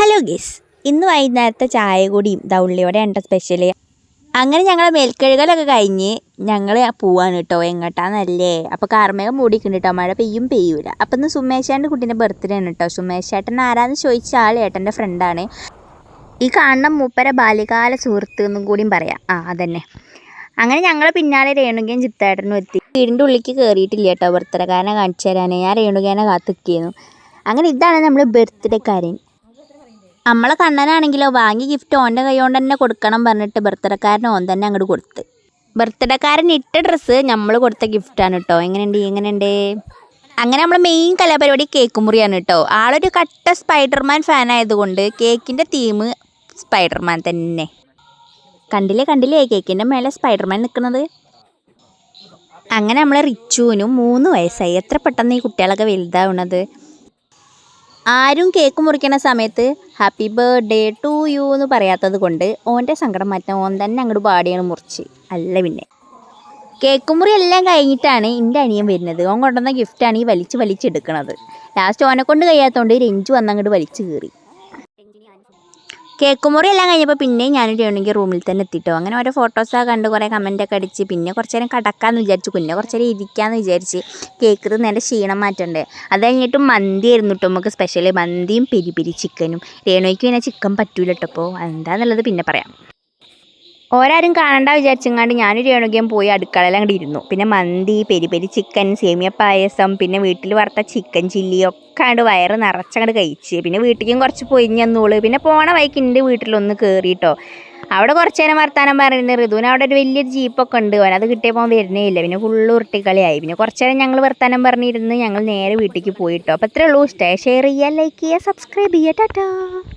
Hello ഗീസ്, ഇന്ന് വൈകുന്നേരത്തെ ചായ കൂടിയും ഉള്ളിവടയാണ് സ്പെഷ്യൽ. അങ്ങനെ ഞങ്ങൾ മേൽക്കഴുകലൊക്കെ കഴിഞ്ഞ് ഞങ്ങൾ പോവാണ് കേട്ടോ. എങ്ങോട്ടാന്നല്ലേ? അപ്പോൾ കാർമേഘം മൂടിക്കുന്നുണ്ട് കേട്ടോ. മഴ പെയ്യൂല. അപ്പം ഇന്ന് സുമേഷേൻ്റെ കുട്ടീൻ്റെ ബർത്ത്ഡേ ആണ് കേട്ടോ. സുമേഷ് ഏട്ടൻ ആരാന്ന് ചോദിച്ച ആൾ ഏട്ടൻ്റെ ഫ്രണ്ടാണ്. ഈ കാണുന്ന മൂപ്പര ബാല്യകാല സുഹൃത്ത് എന്നും കൂടിയും പറയാം. അതന്നെ. അങ്ങനെ ഞങ്ങൾ പിന്നാലെ രേണുകയും ചിത്തേട്ടനും എത്തി. വീടിൻ്റെ ഉള്ളിലേക്ക് കയറിയിട്ടില്ല കേട്ടോ. ബർത്ത്ഡേക്കാരനെ കാണിച്ചു തരാനേ ഞാൻ രേണുകേനെ കാത്തിരിക്കുന്നു. അങ്ങനെ ഇതാണ് നമ്മൾ ബർത്ത്ഡേക്കാരൻ. നമ്മളെ കണ്ണനാണെങ്കിലോ വാങ്ങി ഗിഫ്റ്റ് ഓൻ്റെ കൈ കൊണ്ട് തന്നെ കൊടുക്കണം പറഞ്ഞിട്ട് ബർത്ത്ഡേക്കാരൻ ഓൻ തന്നെ അങ്ങോട്ട് കൊടുത്ത്. ബർത്ത്ഡേക്കാരൻ ഇട്ട ഡ്രസ്സ് നമ്മൾ കൊടുത്ത ഗിഫ്റ്റാണ് കേട്ടോ. എങ്ങനെയുണ്ട്? അങ്ങനെ നമ്മൾ മെയിൻ കലാപരിപാടി കേക്ക് മുറിയാണ് കേട്ടോ. ആളൊരു കട്ട സ്പൈഡർമാൻ ഫാൻ ആയതുകൊണ്ട് കേക്കിൻ്റെ തീം സ്പൈഡർമാൻ തന്നെ. കണ്ടില്ലേ കേക്കിൻ്റെ മേലെ സ്പൈഡർമാൻ നിൽക്കുന്നത്. അങ്ങനെ നമ്മളെ റിച്ചുവിനും 3 വയസ്സായി. എത്ര പെട്ടെന്ന് ഈ കുട്ടികളൊക്കെ വലുതാവുന്നത്. ആരും കേക്ക് മുറിക്കുന്ന സമയത്ത് ഹാപ്പി ബർത്ത്ഡേ ടു യു എന്ന് പറയാത്തത് കൊണ്ട് ഓൻ്റെ സങ്കടം മാറ്റാൻ ഓൻ തന്നെ അങ്ങോട്ട് പാടിയാണ് മുറിച്ച്. അല്ല പിന്നെ കേക്ക് മുറി എല്ലാം കഴിഞ്ഞിട്ടാണ് എൻ്റെ അനിയൻ വരുന്നത്. ഓൻ കൊണ്ടുവന്ന ഗിഫ്റ്റാണ് ഈ വലിച്ചെടുക്കണത്. ലാസ്റ്റ് ഓനെ കൊണ്ട് കഴിയാത്തതുകൊണ്ട് രഞ്ജു വന്ന് അങ്ങോട്ട് വലിച്ചു കയറി. കേക്ക് മുറി എല്ലാം കഴിഞ്ഞപ്പോൾ പിന്നെ ഞാനൊരു രേണുകി റൂമിൽ തന്നെ എത്തിയിട്ടോ. അങ്ങനെ ഓരോ ഫോട്ടോസൊക്കെ കണ്ട് കുറേ കമൻറ്റൊക്കെ അടിച്ച് പിന്നെ കുറച്ച് നേരം കടക്കാമെന്ന് വിചാരിച്ചു. പിന്നെ കുറച്ച് നേരം ഇരിക്കാമെന്ന് വിചാരിച്ച്. കേക്ക് നേരെ ക്ഷീണം മാറ്റണ്ടേ. അത് കഴിഞ്ഞിട്ട് മന്തി ആയിരുന്നു കേട്ടോ നമുക്ക് സ്പെഷ്യൽ. മന്തിയും പെരി ചിക്കനും. രേണുയ്ക്ക് പിന്നെ ചിക്കൻ പറ്റൂല കേട്ടോ. അപ്പോൾ എന്താണെന്നുള്ളത് പിന്നെ പറയാം. ഓരാരും കാണണ്ട വിചാരിച്ചെങ്ങാണ്ട് ഞാനും രേണുകയും പോയി അടുക്കളയിൽ അങ്ങോട്ട് ഇരുന്നു. പിന്നെ മന്തി, പെരി ചിക്കൻ, സേമിയ പായസം, പിന്നെ വീട്ടിൽ വറുത്ത ചിക്കൻ ചില്ലി ഒക്കെ അങ്ങോട്ട് വയറ് നിറച്ചങ്ങോട്ട് കഴിച്ച്. പിന്നെ വീട്ടിലേക്കും കുറച്ച് പൊരിഞ്ഞന്നോള്. പിന്നെ പോണ വഴിക്ക് എൻ്റെ വീട്ടിലൊന്ന് കയറിയിട്ടോ. അവിടെ കുറച്ച് നേരം വർത്താനം പറയുന്നത്. ഋതുവിന് അവിടെ ഒരു വലിയൊരു ജീപ്പൊക്കെ ഉണ്ട്. അത് കിട്ടിയപ്പോൾ വരുന്നേ ഇല്ല. പിന്നെ ഫുള്ള് ഉരുട്ടിക്കളിയായി. പിന്നെ കുറച്ച് നേരം ഞങ്ങൾ വർത്താനം പറഞ്ഞിരുന്ന് ഞങ്ങൾ നേരെ വീട്ടിലേക്ക് പോയിട്ടോ. അപ്പോൾ അത്രേ ഉള്ളൂ. ഷെയർ ചെയ്യുക, ലൈക്ക് ചെയ്യുക, സബ്സ്ക്രൈബ് ചെയ്യുക. ടാറ്റാ.